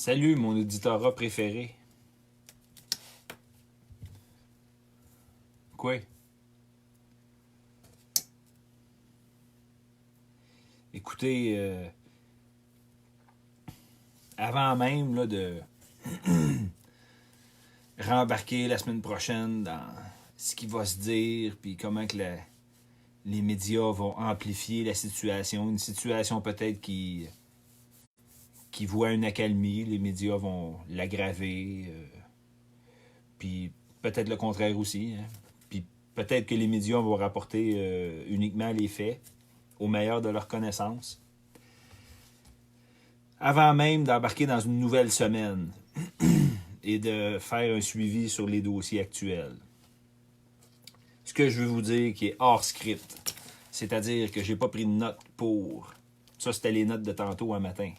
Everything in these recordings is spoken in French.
Salut, mon auditorat préféré. Quoi? Écoutez, avant même là, de rembarquer la semaine prochaine dans ce qui va se dire, puis comment que les médias vont amplifier la situation, une situation peut-être qui voit une accalmie, les médias vont l'aggraver, puis peut-être le contraire aussi, hein. Puis peut-être que les médias vont rapporter uniquement les faits, au meilleur de leur connaissance, avant même d'embarquer dans une nouvelle semaine et de faire un suivi sur les dossiers actuels. Ce que je veux vous dire qui est hors script, c'est-à-dire que j'ai pas pris de notes pour. Ça, c'était les notes de tantôt un matin.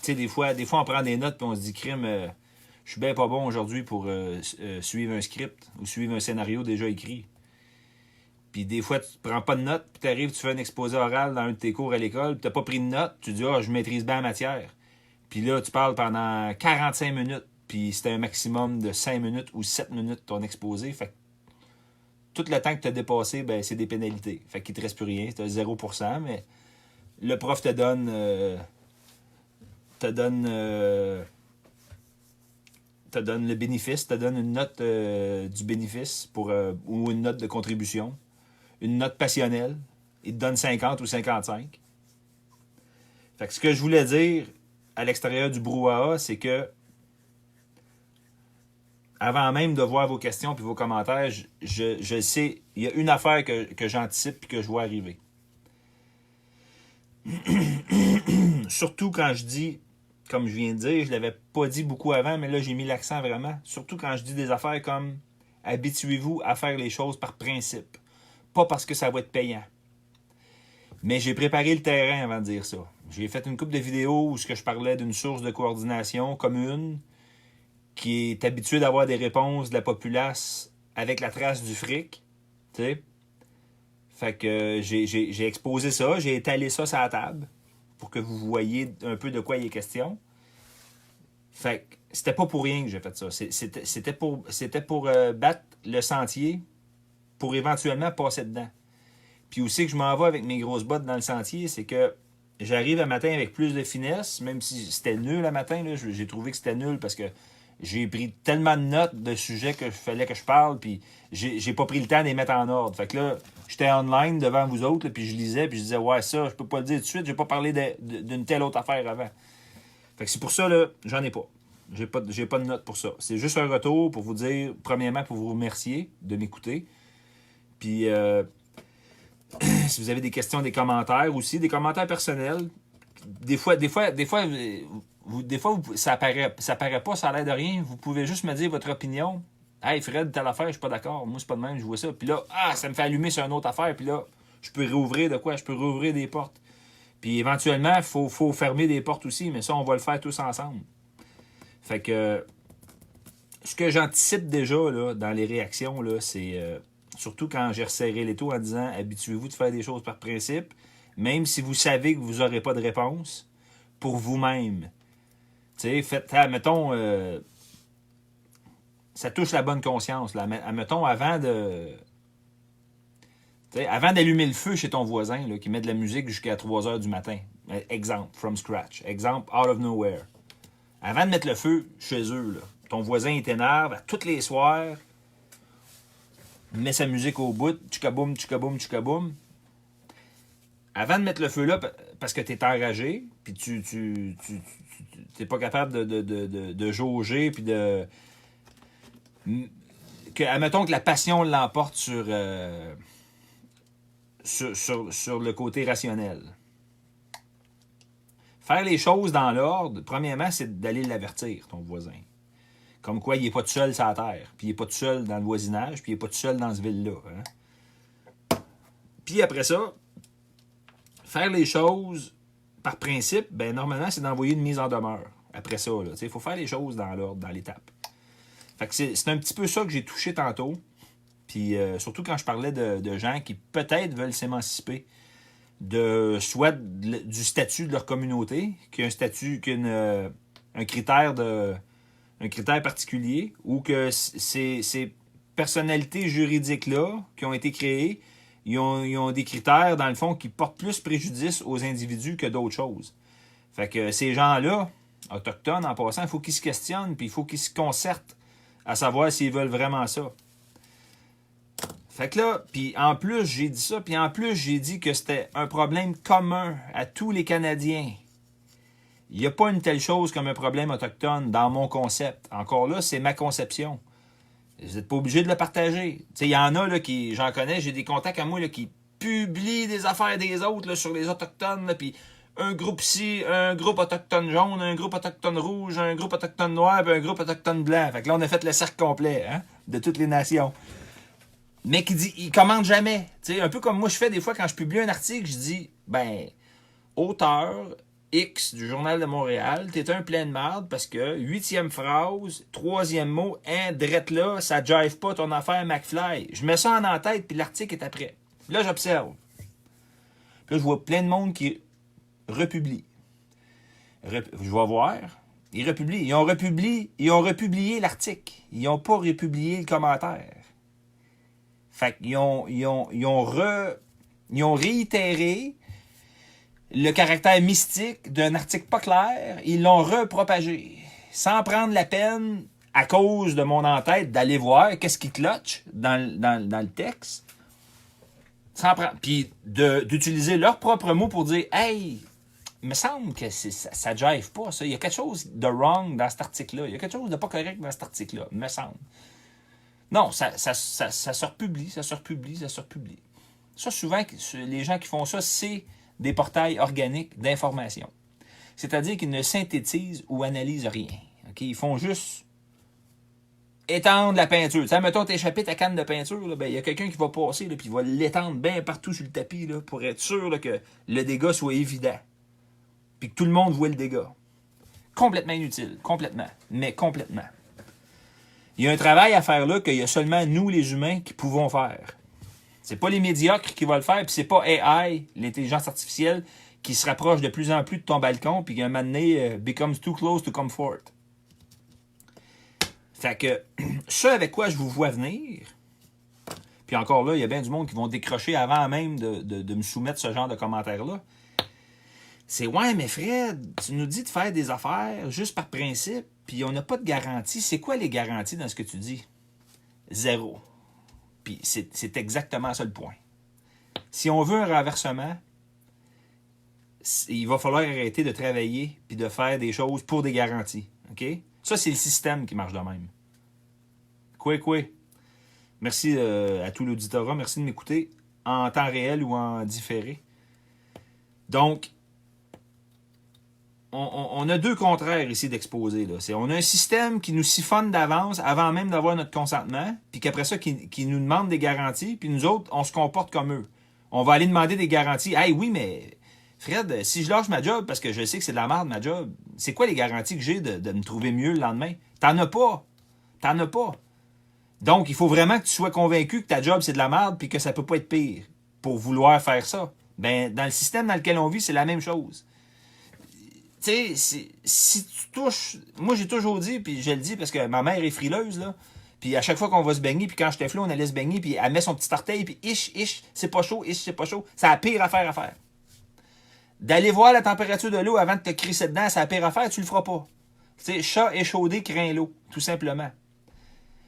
Tu sais, des fois, on prend des notes et on se dit, crime, je suis bien pas bon aujourd'hui pour suivre un script ou suivre un scénario déjà écrit. Puis des fois, tu prends pas de notes, puis tu arrives, tu fais un exposé oral dans un de tes cours à l'école, puis tu n'as pas pris de notes, tu dis, je maîtrise bien la matière. Puis là, tu parles pendant 45 minutes, puis c'était un maximum de 5 minutes ou 7 minutes ton exposé. Fait que tout le temps que tu as dépassé, ben, c'est des pénalités. Fait qu'il ne te reste plus rien, c'est 0%, mais le prof te donne le bénéfice, te donne une note du bénéfice ou une note de contribution, une note passionnelle. Il te donne 50 ou 55. Fait que ce que je voulais dire à l'extérieur du brouhaha, c'est que avant même de voir vos questions et vos commentaires, je sais, il y a une affaire que j'anticipe et que je vois arriver. Surtout quand je dis, comme je viens de dire, je ne l'avais pas dit beaucoup avant, mais là j'ai mis l'accent vraiment. Surtout quand je dis des affaires comme habituez-vous à faire les choses par principe. Pas parce que ça va être payant. Mais j'ai préparé le terrain avant de dire ça. J'ai fait une couple de vidéos où je parlais d'une source de coordination commune qui est habituée d'avoir des réponses de la populace avec la trace du fric. Tu sais? Fait que j'ai exposé ça, j'ai étalé ça sur la table pour que vous voyez un peu de quoi il est question. Fait que c'était pas pour rien que j'ai fait ça. C'était pour battre le sentier pour éventuellement passer dedans. Puis aussi que je m'en vais avec mes grosses bottes dans le sentier, c'est que j'arrive un matin avec plus de finesse, même si c'était nul le matin, là, j'ai trouvé que c'était nul parce que j'ai pris tellement de notes de sujets que fallait que je parle, puis j'ai pas pris le temps de les mettre en ordre. Fait que là, j'étais online devant vous autres, là, puis je lisais, puis je disais, ouais, ça, je peux pas le dire tout de suite, j'ai pas parlé d'une telle autre affaire avant. Fait que c'est pour ça, là, j'en ai pas. J'ai pas de notes pour ça. C'est juste un retour pour vous dire, premièrement, pour vous remercier de m'écouter. Puis, si vous avez des questions, des commentaires aussi, des commentaires personnels, des fois, ça paraît pas, ça a l'air de rien. Vous pouvez juste me dire votre opinion. Hey Fred, telle affaire, je suis pas d'accord. Moi, c'est pas de même, je vois ça. Puis là, ça me fait allumer sur une autre affaire. Puis là, je peux réouvrir de quoi? Je peux réouvrir des portes. Puis éventuellement, il faut fermer des portes aussi, mais ça, on va le faire tous ensemble. Fait que ce que j'anticipe déjà là, dans les réactions, là, c'est surtout quand j'ai resserré les taux en disant habituez-vous de faire des choses par principe, même si vous savez que vous n'aurez pas de réponse pour vous-même. Tu sais, mettons, ça touche la bonne conscience. Là. Mettons, avant d'allumer le feu chez ton voisin là, qui met de la musique jusqu'à 3 heures du matin. Exemple, from scratch. Exemple, out of nowhere. Avant de mettre le feu chez eux, là, ton voisin t'énerve à tous les soirs, met sa musique au bout, tchikaboum, tchikaboum, tchikaboum. Avant de mettre le feu là, parce que t'es enragé, puis t'es pas capable de jauger, puis admettons que la passion l'emporte sur le côté rationnel. Faire les choses dans l'ordre, premièrement, c'est d'aller l'avertir, ton voisin. Comme quoi, il n'est pas tout seul sur la terre, puis il n'est pas tout seul dans le voisinage, puis il n'est pas tout seul dans ce ville-là. Hein? Puis après ça, faire les choses par principe, ben normalement, c'est d'envoyer une mise en demeure. Après ça, il faut faire les choses dans l'ordre, dans l'étape. Fait que c'est un petit peu ça que j'ai touché tantôt. Puis surtout quand je parlais de gens qui peut-être veulent s'émanciper soit du statut de leur communauté, qui a un statut, un critère particulier, ou que ces personnalités juridiques-là qui ont été créées, ils ont des critères, dans le fond, qui portent plus préjudice aux individus que d'autres choses. Fait que ces gens-là, autochtones, en passant, il faut qu'ils se questionnent, puis il faut qu'ils se concertent à savoir s'ils veulent vraiment ça. Fait que là, puis en plus, j'ai dit ça, puis en plus, j'ai dit que c'était un problème commun à tous les Canadiens. Il n'y a pas une telle chose comme un problème autochtone dans mon concept. Encore là, c'est ma conception. Vous n'êtes pas obligé de le partager. Il y en a, là, j'en connais, j'ai des contacts à moi là, qui publient des affaires des autres là, sur les Autochtones, puis un groupe ici, un groupe autochtone jaune, un groupe autochtone rouge, un groupe autochtone noir, puis un groupe autochtone blanc. Fait que là, on a fait le cercle complet, hein, de toutes les nations. Mais il commente jamais. T'sais, un peu comme moi je fais des fois quand je publie un article, je dis, auteur X du Journal de Montréal, t'es un plein de marde parce que 8e phrase, 3e mot, drette là, ça jive pas ton affaire McFly. Je mets ça en tête, puis l'article est après. Puis là, j'observe. Puis là, je vois plein de monde qui republie. Je vais voir. Ils republient. Ils ont republié l'article. Ils n'ont pas republié le commentaire. Fait qu'ils ont réitéré le caractère mystique d'un article pas clair. Ils l'ont repropagé. Sans prendre la peine, à cause de mon en-tête, d'aller voir qu'est-ce qui cloche dans le texte. Puis d'utiliser leurs propres mots pour dire « Hey, il me semble que ça ne jive pas, ça. Il y a quelque chose de wrong dans cet article-là. Il y a quelque chose de pas correct dans cet article-là, il me semble. » Non, ça se republie. Ça, souvent, les gens qui font ça, c'est des portails organiques d'information. C'est-à-dire qu'ils ne synthétisent ou analysent rien. Okay? Ils font juste étendre la peinture. Tu sais, mettons, t'échappes ta canne de peinture, il y a quelqu'un qui va passer, puis il va l'étendre bien partout sur le tapis là, pour être sûr là, que le dégât soit évident. Puis que tout le monde voit le dégât. Complètement inutile. Complètement. Mais complètement. Il y a un travail à faire là qu'il y a seulement nous, les humains, qui pouvons faire. C'est pas les médiocres qui vont le faire, puis c'est pas AI, l'intelligence artificielle, qui se rapproche de plus en plus de ton balcon, puis qu'un moment donné, becomes too close to comfort. Fait que, ce avec quoi je vous vois venir, puis encore là, il y a bien du monde qui vont décrocher avant même de me soumettre ce genre de commentaires-là. C'est « Ouais, mais Fred, tu nous dis de faire des affaires juste par principe, puis on n'a pas de garantie. » C'est quoi les garanties dans ce que tu dis? Zéro. Puis c'est exactement ça le point. Si on veut un renversement, il va falloir arrêter de travailler puis de faire des choses pour des garanties. OK? Ça, c'est le système qui marche de même. Quoi? Merci à tout l'auditorat. Merci de m'écouter en temps réel ou en différé. Donc, on a deux contraires ici d'exposer. Là. On a un système qui nous siphonne d'avance avant même d'avoir notre consentement, puis qu'après ça, qui nous demande des garanties, puis nous autres, on se comporte comme eux. On va aller demander des garanties. « Hey, oui, mais Fred, si je lâche ma job parce que je sais que c'est de la merde, ma job, c'est quoi les garanties que j'ai de me trouver mieux le lendemain? » T'en as pas. Donc, il faut vraiment que tu sois convaincu que ta job, c'est de la merde, puis que ça peut pas être pire pour vouloir faire ça. Dans le système dans lequel on vit, c'est la même chose. Tu sais, si tu touches... Moi, j'ai toujours dit, puis je le dis parce que ma mère est frileuse, là. Puis à chaque fois qu'on va se baigner, puis quand j'étais flou, on allait se baigner, puis elle met son petit orteil, puis c'est pas chaud, c'est pas chaud. C'est la pire affaire à faire. D'aller voir la température de l'eau avant de te crisser dedans, c'est la pire affaire, tu le feras pas. Tu sais, chat échaudé craint l'eau, tout simplement.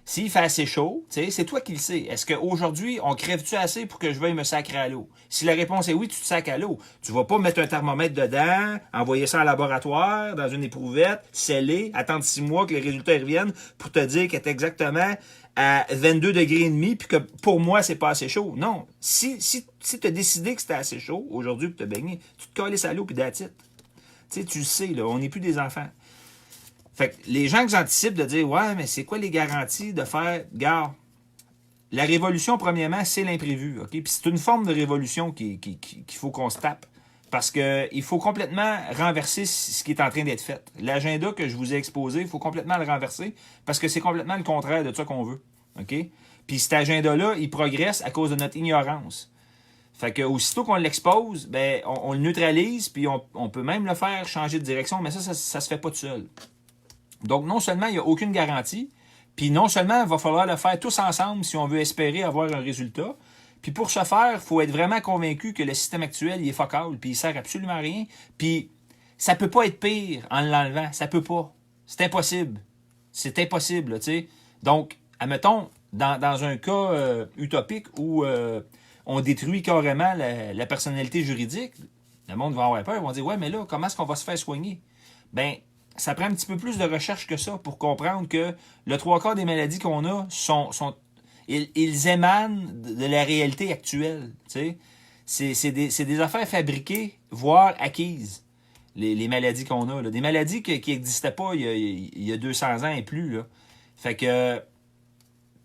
S'il fait assez chaud, c'est toi qui le sais. Est-ce qu'aujourd'hui, on crève-tu assez pour que je veuille me sacrer à l'eau? Si la réponse est oui, tu te sacres à l'eau. Tu vas pas mettre un thermomètre dedans, envoyer ça en laboratoire, dans une éprouvette, sceller, attendre 6 mois que les résultats reviennent pour te dire qu'elle est exactement à 22 degrés et demi, puis que pour moi, c'est pas assez chaud. Non. Si tu as décidé que c'était assez chaud aujourd'hui pour te baigner, tu te calisses à l'eau puis that's it. Tu le sais, là, on n'est plus des enfants. Fait que les gens que j'anticipe de dire « Ouais, mais c'est quoi les garanties de faire... » Regarde, la révolution, premièrement, c'est l'imprévu. Okay? Puis c'est une forme de révolution qu'il faut qu'on se tape. Parce qu'il faut complètement renverser ce qui est en train d'être fait. L'agenda que je vous ai exposé, il faut complètement le renverser parce que c'est complètement le contraire de ça qu'on veut. Okay? Puis cet agenda-là, il progresse à cause de notre ignorance. Fait que aussitôt qu'on l'expose, ben, on le neutralise, puis on peut même le faire changer de direction, mais ça se fait pas tout seul. Donc, non seulement il n'y a aucune garantie, puis non seulement il va falloir le faire tous ensemble si on veut espérer avoir un résultat, puis pour ce faire, il faut être vraiment convaincu que le système actuel, il est focal, puis il sert absolument à rien, puis ça peut pas être pire en l'enlevant, ça peut pas. C'est impossible. C'est impossible, tu sais. Donc, admettons, dans un cas utopique où on détruit carrément la personnalité juridique, le monde va avoir peur, ils vont dire « Ouais, mais là, comment est-ce qu'on va se faire soigner? » Ben, ça prend un petit peu plus de recherche que ça pour comprendre que le trois quarts des maladies qu'on a ils émanent de la réalité actuelle. Tu sais. C'est des affaires fabriquées, voire acquises, les maladies qu'on a. Là. Des maladies qui n'existaient pas il y a 200 ans et plus. Là. Fait que...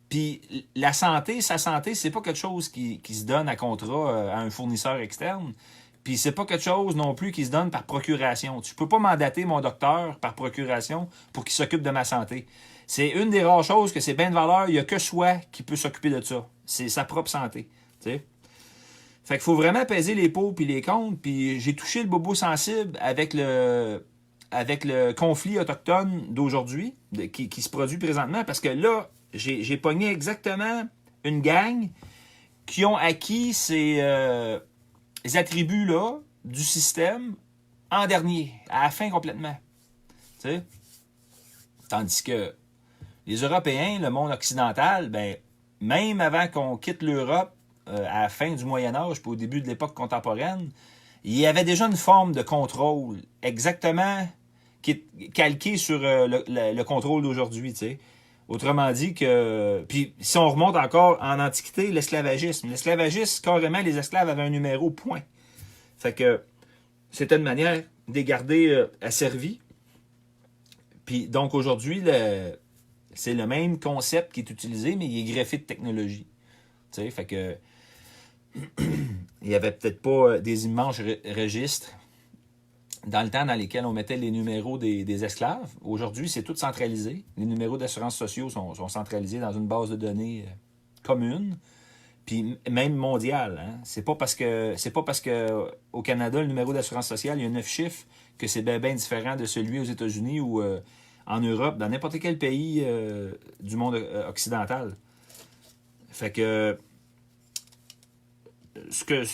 Puis sa santé, c'est pas quelque chose qui se donne à contrat à un fournisseur externe. Puis c'est pas quelque chose non plus qui se donne par procuration. Tu peux pas mandater mon docteur par procuration pour qu'il s'occupe de ma santé. C'est une des rares choses que c'est bien de valeur. Il n'y a que soi qui peut s'occuper de ça. C'est sa propre santé. T'sais? Fait qu'il faut vraiment peser les pour puis les contre. Puis j'ai touché le bobo sensible avec le conflit autochtone d'aujourd'hui qui se produit présentement. Parce que là, j'ai pogné exactement une gang qui ont acquis ces attributs-là du système en dernier, à la fin complètement. T'sais? Tandis que les Européens, le monde occidental, ben, même avant qu'on quitte l'Europe à la fin du Moyen Âge puis au début de l'époque contemporaine, il y avait déjà une forme de contrôle exactement qui est calquée sur le contrôle d'aujourd'hui. T'sais. Autrement dit que... Puis si on remonte encore en Antiquité, l'esclavagisme. L'esclavagisme, carrément, les esclaves avaient un numéro, point. Fait que c'était une manière de les garder asservis. Puis donc aujourd'hui, c'est le même concept qui est utilisé, mais il est greffé de technologie. Tu sais, fait que il n'y avait peut-être pas des immenses registres dans le temps dans lesquels on mettait les numéros des esclaves. Aujourd'hui, c'est tout centralisé. Les numéros d'assurance sociaux sont centralisés dans une base de données commune, puis même mondiale. Hein. C'est pas parce que au Canada, le numéro d'assurance sociale, il y a 9 chiffres, que c'est bien différent de celui aux États-Unis ou en Europe, dans n'importe quel pays du monde occidental. Fait que ce que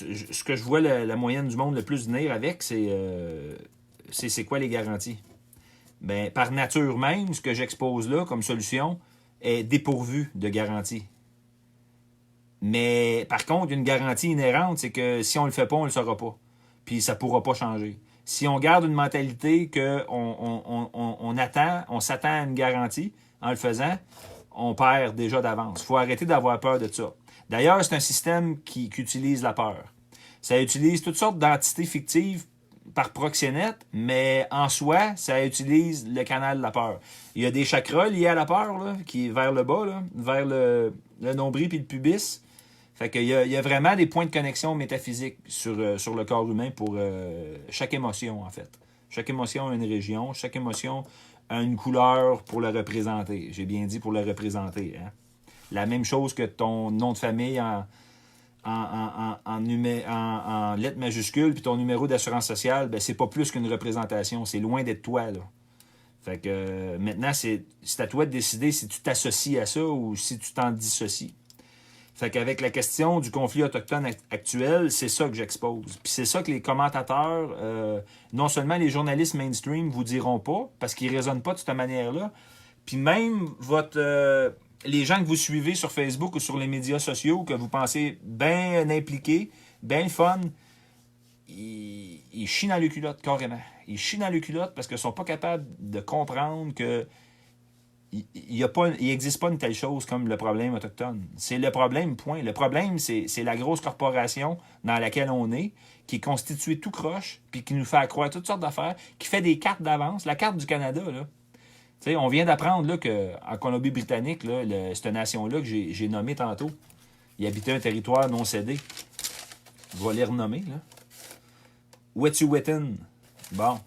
je vois la moyenne du monde le plus venir avec, c'est quoi les garanties? Ben, par nature même, ce que j'expose là comme solution est dépourvu de garantie. Mais par contre, une garantie inhérente, c'est que si on le fait pas, on le saura pas. Puis ça pourra pas changer. Si on garde une mentalité on s'attend à une garantie en le faisant, on perd déjà d'avance. Il faut arrêter d'avoir peur de ça. D'ailleurs, c'est un système qui utilise la peur. Ça utilise toutes sortes d'entités fictives par proxénète, mais en soi, ça utilise le canal de la peur. Il y a des chakras liés à la peur, là, qui est vers le bas, là, vers le nombril puis le pubis. Fait qu'il y a vraiment des points de connexion métaphysiques sur le corps humain pour chaque émotion, en fait. Chaque émotion a une région, chaque émotion a une couleur pour la représenter. J'ai bien dit pour la représenter. Hein? La même chose que ton nom de famille en lettres majuscules, puis ton numéro d'assurance sociale, ben, c'est pas plus qu'une représentation. C'est loin d'être toi, là. Fait que maintenant, c'est à toi de décider si tu t'associes à ça ou si tu t'en dissocies. Fait qu'avec la question du conflit autochtone actuel, c'est ça que j'expose. Puis c'est ça que les commentateurs, non seulement les journalistes mainstream vous diront pas, parce qu'ils raisonnent pas de cette manière-là, puis même les gens que vous suivez sur Facebook ou sur les médias sociaux, que vous pensez bien impliqués, bien fun, ils chient dans le culotte, carrément. Ils chient dans le culotte parce qu'ils sont pas capables de comprendre que il n'existe pas une telle chose comme le problème autochtone. C'est le problème, point. Le problème, c'est la grosse corporation dans laquelle on est, qui est constituée tout croche, puis qui nous fait croire toutes sortes d'affaires, qui fait des cartes d'avance. La carte du Canada, là. T'sais, on vient d'apprendre là, qu'en Colombie-Britannique, là, cette nation-là que j'ai nommée tantôt, il habitait un territoire non cédé. Je vais les renommer. Là. Wet'suwet'en. Bon.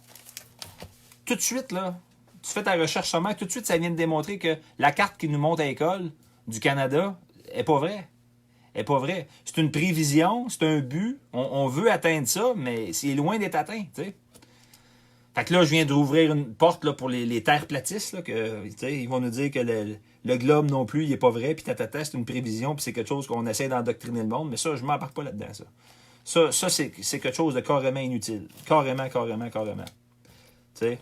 Tout de suite, là, tu fais ta recherche sommaire, tout de suite, ça vient de démontrer que la carte qui nous montre à l'école du Canada est pas vraie. Elle n'est pas vraie. C'est une prévision, c'est un but. On veut atteindre ça, mais c'est loin d'être atteint, tu sais. Fait que là, je viens d'ouvrir une porte là, pour les terres platistes, là, que, ils vont nous dire que le globe non plus, il n'est pas vrai, puis tatata, c'est une prévision, puis c'est quelque chose qu'on essaie d'endoctriner le monde, mais ça, je m'embarque pas là-dedans, ça. Ça, c'est quelque chose de carrément inutile. Carrément. Tu sais.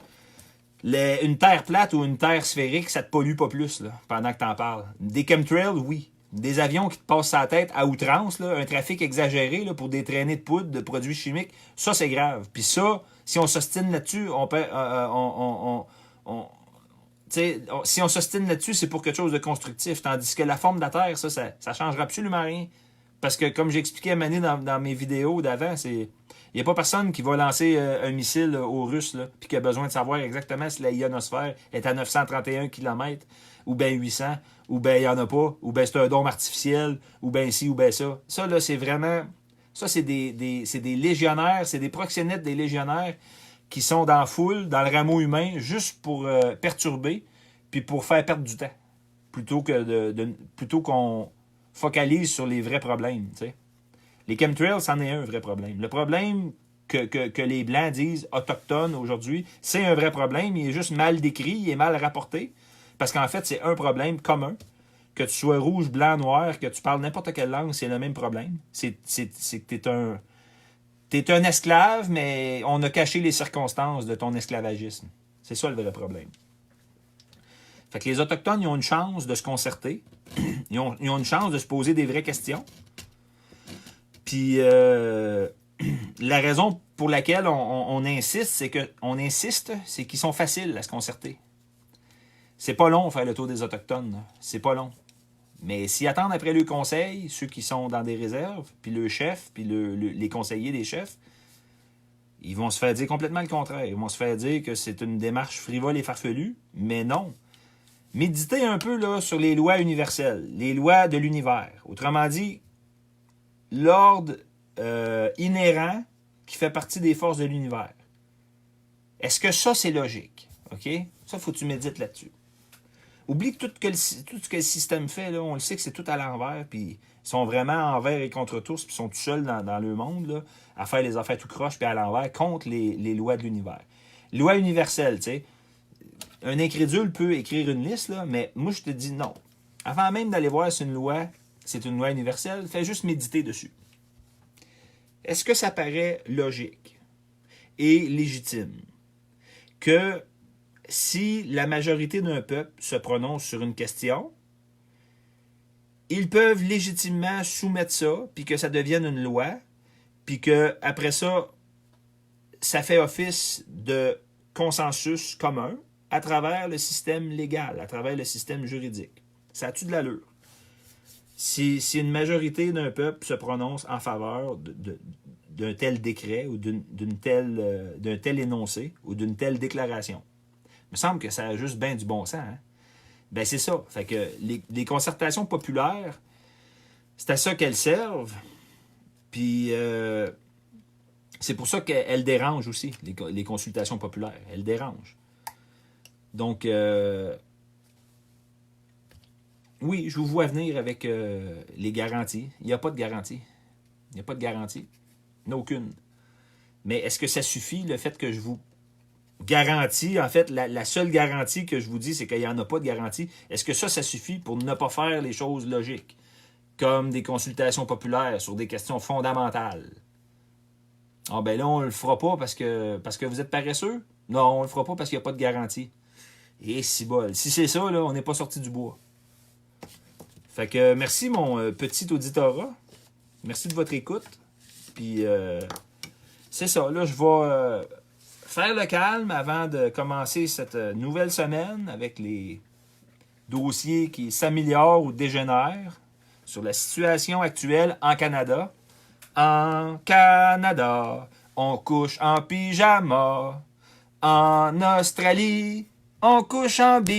Une terre plate ou une terre sphérique, ça te pollue pas plus, là, pendant que t'en parles. Des chemtrails, oui. Des avions qui te passent sa tête à outrance, là, un trafic exagéré là, pour des traînées de poudre, de produits chimiques, ça, c'est grave. Puis ça, si on s'ostine là-dessus, si on s'ostine là-dessus, c'est pour quelque chose de constructif. Tandis que la forme de la Terre, ça changera absolument rien. Parce que, comme j'expliquais à Mané dans mes vidéos d'avant, il n'y a pas personne qui va lancer un missile aux Russes, puis qui a besoin de savoir exactement si la ionosphère est à 931 km, ou bien 800, ou bien il n'y en a pas, ou bien c'est un dôme artificiel, ou bien ci, ou bien ça. Ça, là, c'est vraiment... Ça, c'est des légionnaires, c'est des proxénètes des légionnaires qui sont dans la foule, dans le rameau humain, juste pour perturber, puis pour faire perdre du temps, plutôt qu'on focalise sur les vrais problèmes, tu sais. Les chemtrails, c'en est un vrai problème. Le problème que les Blancs disent autochtones aujourd'hui, c'est un vrai problème. Il est juste mal décrit, il est mal rapporté. Parce qu'en fait, c'est un problème commun. Que tu sois rouge, blanc, noir, que tu parles n'importe quelle langue, c'est le même problème. C'est que t'es un esclave, mais on a caché les circonstances de ton esclavagisme. C'est ça le vrai problème. Fait que les Autochtones, ils ont une chance de se concerter. Ils ont une chance de se poser des vraies questions. Puis la raison pour laquelle on insiste, c'est qu'ils sont faciles à se concerter. C'est pas long faire le tour des Autochtones. Là. C'est pas long. Mais s'ils attendent après le conseil, ceux qui sont dans des réserves, puis le chef, puis les conseillers des chefs, ils vont se faire dire complètement le contraire. Ils vont se faire dire que c'est une démarche frivole et farfelue, mais non. Méditez un peu là, sur les lois universelles, les lois de l'univers. Autrement dit, l'ordre inhérent qui fait partie des forces de l'univers. Est-ce que ça, c'est logique? OK? Ça, faut que tu médites là-dessus. Oublie que tout ce que le système fait, là, on le sait que c'est tout à l'envers, puis ils sont vraiment envers et contre tous, puis ils sont tout seuls dans le monde, là, à faire les affaires tout croche, puis à l'envers, contre les lois de l'univers. Loi universelle, tu sais. Un incrédule peut écrire une liste, là, mais moi, je te dis non. Avant même d'aller voir si c'est une loi universelle, fais juste méditer dessus. Est-ce que ça paraît logique et légitime que si la majorité d'un peuple se prononce sur une question, ils peuvent légitimement soumettre ça, puis que ça devienne une loi, puis que après ça, ça fait office de consensus commun à travers le système légal, à travers le système juridique. Ça a-tu de l'allure? Si une majorité d'un peuple se prononce en faveur d'un tel décret ou d'un tel énoncé ou d'une telle déclaration, il me semble que ça a juste bien du bon sens. Hein? Ben c'est ça. Fait que les concertations populaires, c'est à ça qu'elles servent. Puis c'est pour ça qu'elles dérangent aussi, les consultations populaires. Elles dérangent. Donc, oui, je vous vois venir avec les garanties. Il n'y a pas de garantie. Il n'y a pas de garantie. Aucune. Mais est-ce que ça suffit, le fait que je vous garantie, en fait, la seule garantie que je vous dis, c'est qu'il n'y en a pas de garantie. Est-ce que ça suffit pour ne pas faire les choses logiques, comme des consultations populaires sur des questions fondamentales? Ah ben là, on le fera pas parce que vous êtes paresseux? Non, on le fera pas parce qu'il n'y a pas de garantie. Et si bol. Si c'est ça, là, on n'est pas sorti du bois. Fait que merci, mon petit auditorat. Merci de votre écoute. Puis, c'est ça. Là, je vais faire le calme avant de commencer cette nouvelle semaine avec les dossiers qui s'améliorent ou dégénèrent sur la situation actuelle en Canada. En Canada, on couche en pyjama. En Australie, on couche en